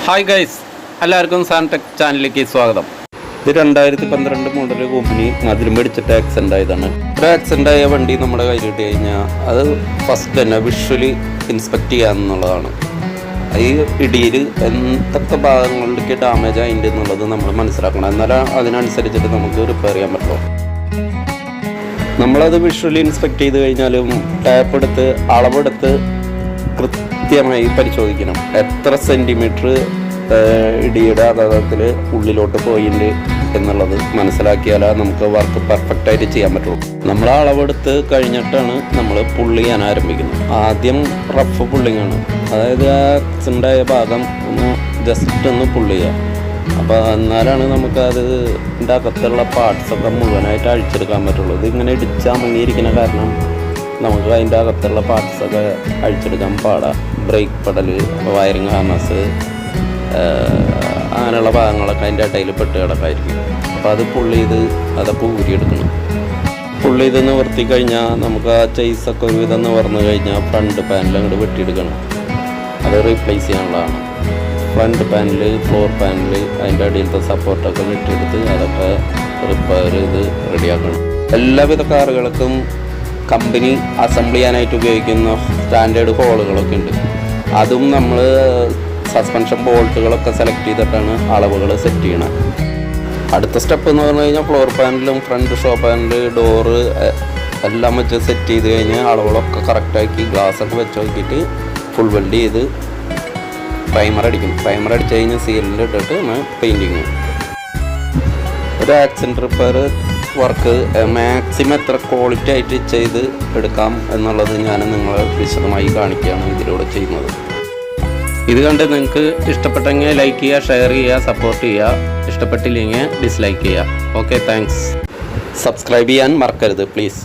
Hi guys, എല്ലാവർക്കും സാൻടെക് ചാനലിലേക്ക് സ്വാഗതം. ഇത് 2012 മോഡൽ OMNI അതിൽ മേടിച്ചിട്ട് ആക്സിഡൻ്റ് ആയതാണ്. ഒരു ആക്സിഡൻ്റ് ആയ വണ്ടി നമ്മുടെ കയ്യിൽ കിട്ടി കഴിഞ്ഞാൽ അത് ഫസ്റ്റ് തന്നെ വിഷ്വലി ഇൻസ്പെക്ട് ചെയ്യാമെന്നുള്ളതാണ്. ഈ ഇടിയിൽ എന്തൊക്കെ ഭാഗങ്ങളിലേക്ക് ഡാമേജ് ആയിട്ട് എന്നുള്ളത് നമ്മൾ മനസ്സിലാക്കണം. എന്നാലും അതിനനുസരിച്ചിട്ട് നമുക്ക് റിപ്പയർ ചെയ്യാൻ പറ്റുള്ളൂ. നമ്മളത് വിഷ്വലി ഇൻസ്പെക്ട് ചെയ്ത് കഴിഞ്ഞാലും ടാപ്പ് എടുത്ത് അളവെടുത്ത് കൃത്യമായി പരിശോധിക്കണം. എത്ര സെൻറ്റിമീറ്റർ ഇടിയുടെ ആഘാതത്തിൽ ഉള്ളിലോട്ട് പോയിട്ടുണ്ട് എന്നുള്ളത് മനസ്സിലാക്കിയാലേ നമുക്ക് വർക്ക് പെർഫെക്റ്റായിട്ട് ചെയ്യാൻ പറ്റുള്ളൂ. നമ്മൾ അളവെടുത്ത് കഴിഞ്ഞിട്ടാണ് നമ്മൾ പുള്ളി ചെയ്യാൻ ആരംഭിക്കുന്നത്. ആദ്യം റഫ് പുള്ളിങ് ആണ്, അതായത് ആക്സിഡൻ്റായ ഭാഗം ഒന്ന് ജസ്റ്റ് ഒന്ന് പുള്ളി ചെയ്യുക. അപ്പോൾ എന്നാലാണ് നമുക്കത് ഇതിൻ്റെ അകത്തുള്ള പാർട്സൊക്കെ മുഴുവനായിട്ട് അഴിച്ചെടുക്കാൻ പറ്റുള്ളൂ. ഇതിങ്ങനെ ഇടിച്ചാൽ മുങ്ങിയിരിക്കുന്ന കാരണം നമുക്ക് അതിൻ്റെ അകത്തുള്ള പാർട്സൊക്കെ അഴിച്ചെടുക്കാൻ പാടാം. ബ്രേക്ക് പെഡൽ, വയറിങ് ഹാർനസ്, അങ്ങനെയുള്ള ഭാഗങ്ങളൊക്കെ അതിൻ്റെ ഇടയിൽ പെട്ട് കിടക്കായിരിക്കും. അപ്പോൾ അത് പുള്ളി ചെയ്ത് അതൊക്കെ ഊരിയെടുക്കണം. പുള്ളി ഇത് നിവർത്തി കഴിഞ്ഞാൽ നമുക്ക് ആ ചെയ്സൊക്കെ ഒരുവിധം നിവർന്നു കഴിഞ്ഞാൽ ഫ്രണ്ട് പാനൽ അങ്ങോട്ട് വെട്ടിയെടുക്കണം. അത് റീപ്ലേസ് ചെയ്യാനുള്ളതാണ്. ഫ്രണ്ട് പാനൽ, ഫ്ലോർ പാനൽ, അതിൻ്റെ അടിയിലത്തെ സപ്പോർട്ടൊക്കെ വെട്ടിയെടുത്ത് അതൊക്കെ റിപ്പയർ ചെയ്ത് റെഡിയാക്കണം. എല്ലാവിധ കാറുകൾക്കും കമ്പനി അസംബിൾ ചെയ്യാനായിട്ട് ഉപയോഗിക്കുന്ന സ്റ്റാൻഡേർഡ് ഹോളുകളൊക്കെ ഉണ്ട്. അതും നമ്മൾ സസ്പെൻഷൻ ബോൾട്ടുകളൊക്കെ സെലക്ട് ചെയ്തിട്ടാണ് അളവുകൾ സെറ്റ് ചെയ്യണം. അടുത്ത സ്റ്റെപ്പ് എന്ന് പറഞ്ഞു കഴിഞ്ഞാൽ ഫ്ലോർ പാനലും ഫ്രണ്ട് ഷോ പാനൽ, ഡോറ് എല്ലാം വെച്ച് സെറ്റ് ചെയ്ത് കഴിഞ്ഞാൽ അളവുകളൊക്കെ കറക്റ്റാക്കി ഗ്ലാസ്സൊക്കെ വെച്ച് നോക്കിയിട്ട് ഫുൾ വെൽഡ് ചെയ്ത് പ്രൈമർ അടിക്കും. പ്രൈമർ അടിച്ച് കഴിഞ്ഞാൽ സീലിൽ ഇട്ടിട്ട് പെയിൻറ്റിങ്. ഒരു ആക്സിഡൻറ്റ് റിപ്പയർ വർക്ക് മാക്സിമം എത്ര ക്വാളിറ്റി ആയിട്ട് ചെയ്ത് എടുക്കാം എന്നുള്ളത് ഞാൻ നിങ്ങളെ വിശദമായി കാണിക്കുകയാണ് ഇതിലൂടെ ചെയ്യുന്നത്. ഇത് കണ്ട് നിങ്ങൾക്ക് ഇഷ്ടപ്പെട്ടെങ്കിൽ ലൈക്ക് ചെയ്യുക, ഷെയർ ചെയ്യുക, സപ്പോർട്ട് ചെയ്യുക. ഇഷ്ടപ്പെട്ടില്ലെങ്കിൽ ഡിസ്ലൈക്ക് ചെയ്യുക. Okay, thanks. സബ്സ്ക്രൈബ് ചെയ്യാൻ മറക്കരുത് പ്ലീസ്.